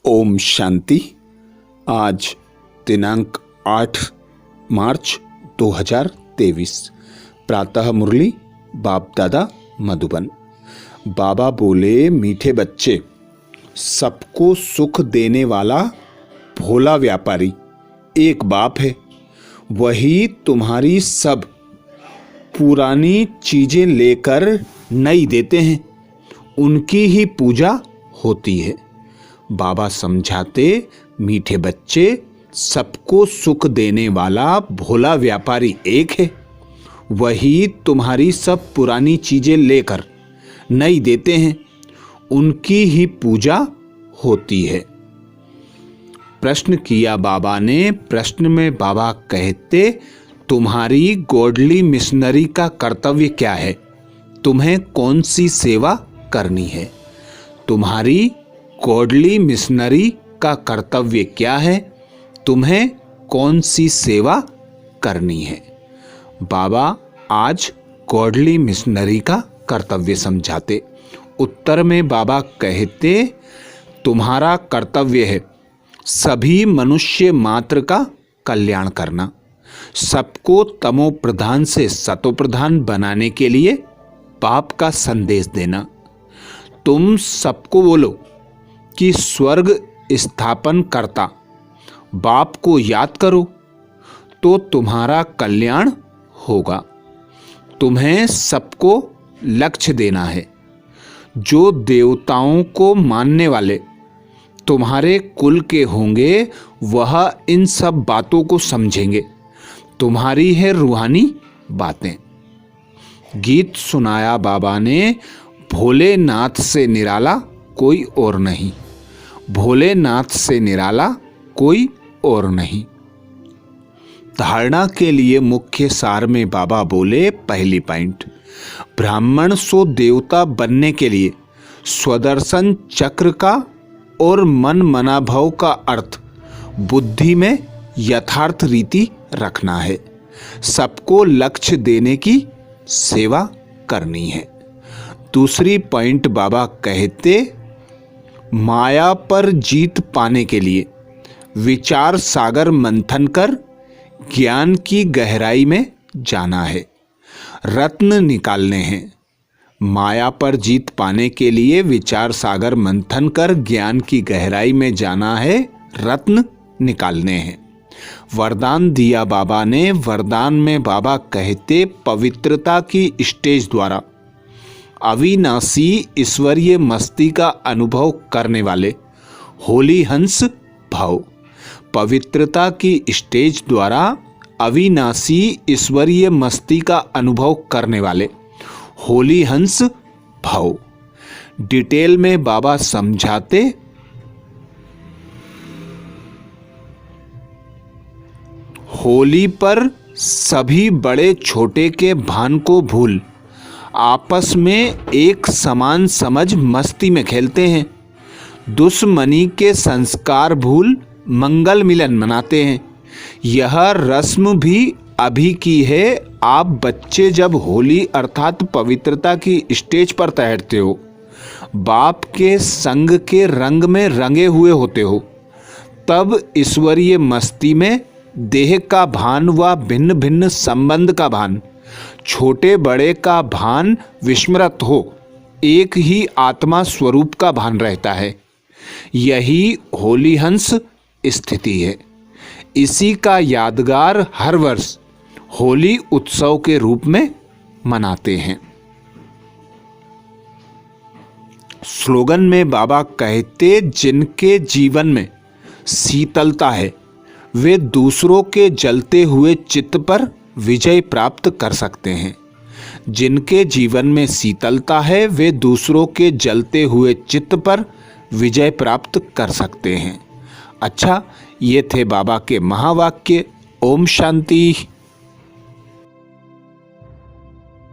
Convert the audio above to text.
ओम शांति। आज दिनांक 8 मार्च 2023। प्रातः मुरली बाप दादा मधुबन। बाबा बोले, मीठे बच्चे, सबको सुख देने वाला भोला व्यापारी एक बाप है। वही तुम्हारी सब पुरानी चीजें लेकर नई देते हैं, उनकी ही पूजा होती है। बाबा समझाते, मीठे बच्चे, सबको सुख देने वाला भोला व्यापारी एक है। वही तुम्हारी सब पुरानी चीजें लेकर नई देते हैं, उनकी ही पूजा होती है। प्रश्न किया बाबा ने। प्रश्न में बाबा कहते, तुम्हारी गॉडली मिशनरी का कर्तव्य क्या है? तुम्हें कौन सी सेवा करनी है? तुम्हारी गॉडली मिशनरी का कर्तव्य क्या है? तुम्हें कौन सी सेवा करनी है? बाबा आज गॉडली मिशनरी का कर्तव्य समझाते। उत्तर में बाबा कहते, तुम्हारा कर्तव्य है सभी मनुष्य मात्र का कल्याण करना, सबको तमो प्रधान से सतो प्रधान बनाने के लिए बाप का संदेश देना। तुम सबको बोलो कि स्वर्ग स्थापन करता बाप को याद करो तो तुम्हारा कल्याण होगा। तुम्हें सबको लक्ष्य देना है। जो देवताओं को मानने वाले तुम्हारे कुल के होंगे, वह इन सब बातों को समझेंगे। तुम्हारी है रूहानी बातें। गीत सुनाया बाबा ने, भोलेनाथ से निराला कोई और नहीं, भोलेनाथ से निराला कोई और नहीं। धारणा के लिए मुख्य सार में बाबा बोले, पहली पॉइंट, ब्राह्मण सो देवता बनने के लिए स्वदर्शन चक्र का और मन मनाभव का अर्थ बुद्धि में यथार्थ रीति रखना है। सबको लक्ष्य देने की सेवा करनी है। दूसरी पॉइंट बाबा कहते, माया पर जीत पाने के लिए विचार सागर मंथन कर ज्ञान की गहराई में जाना है, रत्न निकालने हैं। माया पर जीत पाने के लिए विचार सागर मंथन कर ज्ञान की गहराई में जाना है, रत्न निकालने हैं। वरदान दिया बाबा ने। वरदान में बाबा कहते, पवित्रता की स्टेज द्वारा अविनाशी ईश्वरीय मस्ती का अनुभव करने वाले होली हंस भाव। पवित्रता की स्टेज द्वारा अविनाशी ईश्वरीय मस्ती का अनुभव करने वाले होली हंस भाव। डिटेल में बाबा समझाते, होली पर सभी बड़े छोटे के भान को भूल आपस में एक समान समझ मस्ती में खेलते हैं। दुश्मनी के संस्कार भूल मंगल मिलन मनाते हैं। यह रस्म भी अभी की है। आप बच्चे जब होली अर्थात पवित्रता की स्टेज पर तैरते हो, बाप के संग के रंग में रंगे हुए होते हो, तब ईश्वरीय मस्ती में देह का भान व भिन्न भिन्न संबंध का भान, छोटे बड़े का भान विस्मृत हो, एक ही आत्मा स्वरूप का भान रहता है। यही होली हंस स्थिति है। इसी का यादगार हर वर्ष होली उत्सव के रूप में मनाते हैं। स्लोगन में बाबा कहते, जिनके जीवन में शीतलता है वे दूसरों के जलते हुए चित्त पर विजय प्राप्त कर सकते हैं। जिनके जीवन में शीतलता है वे दूसरों के जलते हुए चित्त पर विजय प्राप्त कर सकते हैं। अच्छा, ये थे बाबा के महावाक्य। ओम शांति।